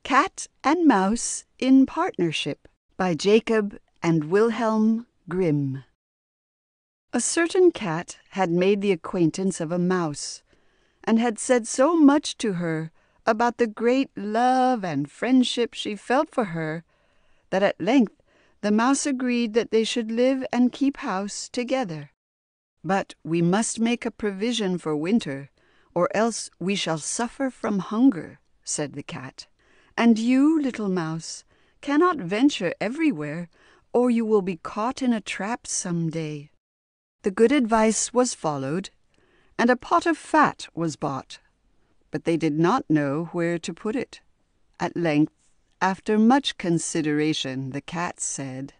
Cat and Mouse in Partnership by Jacob and Wilhelm Grimm. A certain cat had made the acquaintance of a mouse, and had said so much to her about the great love and friendship she felt for her, that at length the mouse agreed that they should live and keep house together. "But we must make a provision for winter, or else we shall suffer from hunger," said the cat. "And you, little mouse, cannot venture everywhere, or you will be caught in a trap some day." The good advice was followed, and a pot of fat was bought, but they did not know where to put it. At length, after much consideration, the cat said,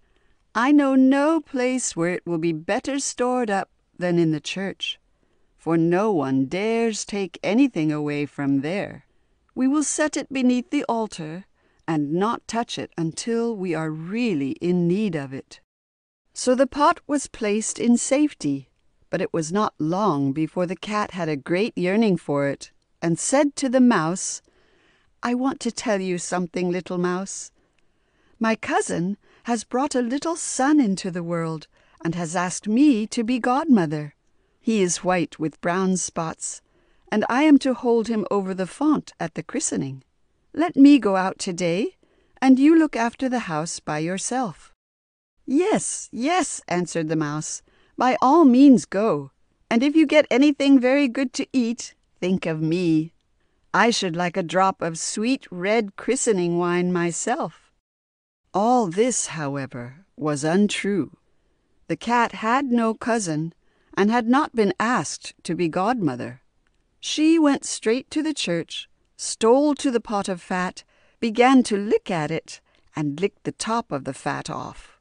"I know no place where it will be better stored up than in the church, for no one dares take anything away from there. We will set it beneath the altar, and not touch it until we are really in need of it." So the pot was placed in safety, but it was not long before the cat had a great yearning for it, and said to the mouse, "I want to tell you something, little mouse. My cousin has brought a little son into the world, and has asked me to be godmother. He is white with brown spots, and I am to hold him over the font at the christening. Let me go out today, and you look after the house by yourself." "Yes, yes," answered the mouse, "by all means go, and if you get anything very good to eat, think of me. I should like a drop of sweet red christening wine myself." All this, however, was untrue. The cat had no cousin, and had not been asked to be godmother. She went straight to the church, stole to the pot of fat, began to lick at it, and licked the top of the fat off.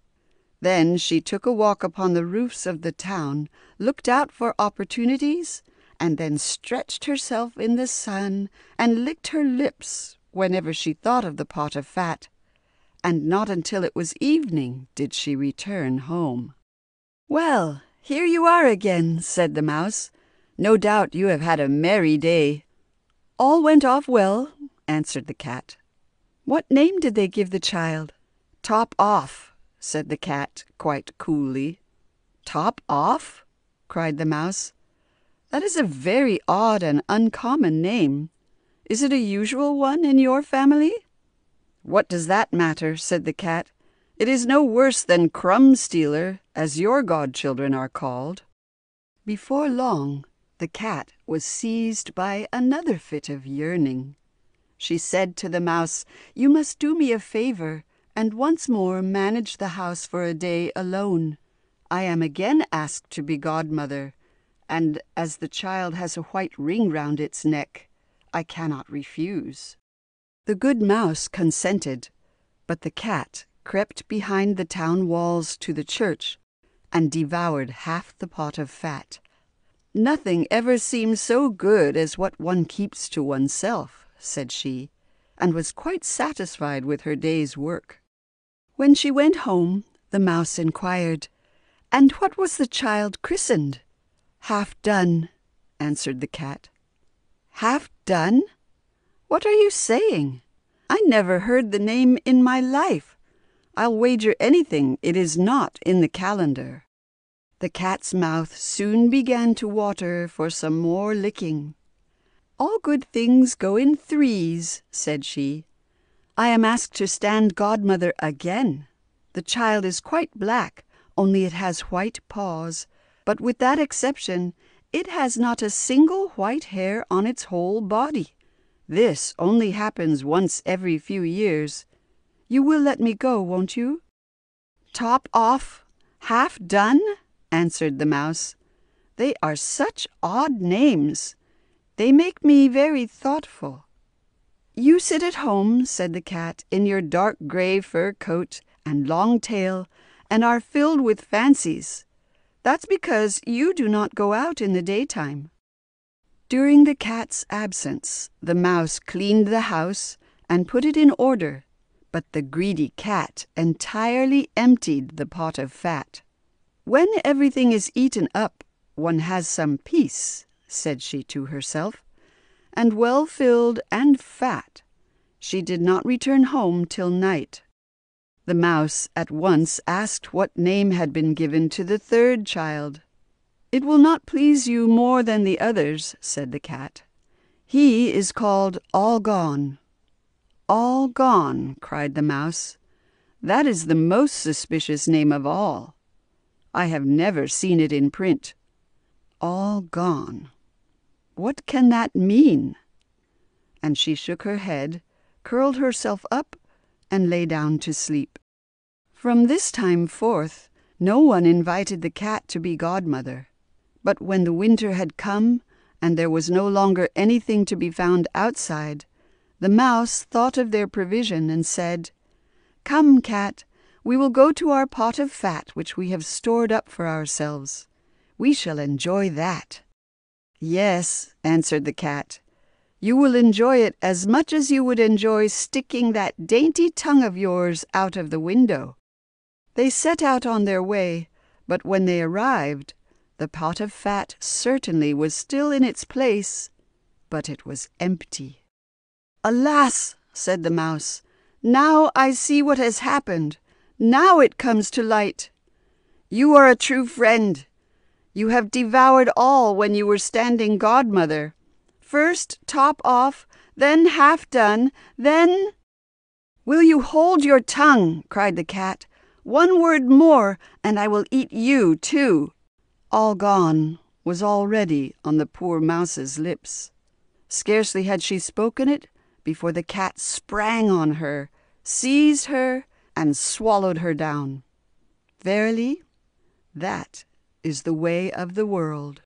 Then she took a walk upon the roofs of the town, looked out for opportunities, and then stretched herself in the sun and licked her lips whenever she thought of the pot of fat, and not until it was evening did she return home. "Well, here you are again," said the mouse. "No doubt you have had a merry day." "All went off well," answered the cat. "What name did they give the child?" "Top off," said the cat quite coolly. "Top off?" cried the mouse. "That is a very odd and uncommon name. Is it a usual one in your family?" "What does that matter?" said the cat. "It is no worse than Crumb Stealer, as your godchildren are called." Before long, the cat was seized by another fit of yearning. She said to the mouse, "You must do me a favor, and once more manage the house for a day alone. I am again asked to be godmother, and as the child has a white ring round its neck, I cannot refuse." The good mouse consented, but the cat crept behind the town walls to the church, and devoured half the pot of fat. "Nothing ever seems so good as what one keeps to oneself," said she, and was quite satisfied with her day's work. When she went home, the mouse inquired, "And what was the child christened?" "Half Done," answered the cat. "Half Done? What are you saying? I never heard the name in my life. I'll wager anything it is not in the calendar." The cat's mouth soon began to water for some more licking. "All good things go in threes," said she. "I am asked to stand godmother again. The child is quite black, only it has white paws, but with that exception, it has not a single white hair on its whole body. This only happens once every few years. You will let me go, won't you?" "Top off, Half Done?" answered the mouse. "They are such odd names. They make me very thoughtful." "You sit at home," said the cat, "in your dark grey fur coat and long tail, and are filled with fancies. That's because you do not go out in the daytime." During the cat's absence, the mouse cleaned the house and put it in order, but the greedy cat entirely emptied the pot of fat. "When everything is eaten up, one has some peace," said she to herself, "and well filled and fat. She did not return home till night. The mouse at once asked what name had been given to the third child. "It will not please you more than the others," said the cat. "He is called All Gone." "All Gone," cried the mouse. "That is the most suspicious name of all. I have never seen it in print. All Gone. What can that mean?" And she shook her head, curled herself up, and lay down to sleep. From this time forth, no one invited the cat to be godmother. But when the winter had come, and there was no longer anything to be found outside, the mouse thought of their provision and said, "Come, cat, we will go to our pot of fat which we have stored up for ourselves. We shall enjoy that." "Yes," answered the cat, "you will enjoy it as much as you would enjoy sticking that dainty tongue of yours out of the window." They set out on their way, but when they arrived, the pot of fat certainly was still in its place, but it was empty. "Alas!" said the mouse, "now I see what has happened. Now it comes to light. You are a true friend. You have devoured all when you were standing godmother. First top off, then half done, then—" "Will you hold your tongue?" cried the cat. "One word more, and I will eat you too." All Gone was already on the poor mouse's lips. Scarcely had she spoken it before the cat sprang on her, seized her, and swallowed her down. Verily, that is the way of the world.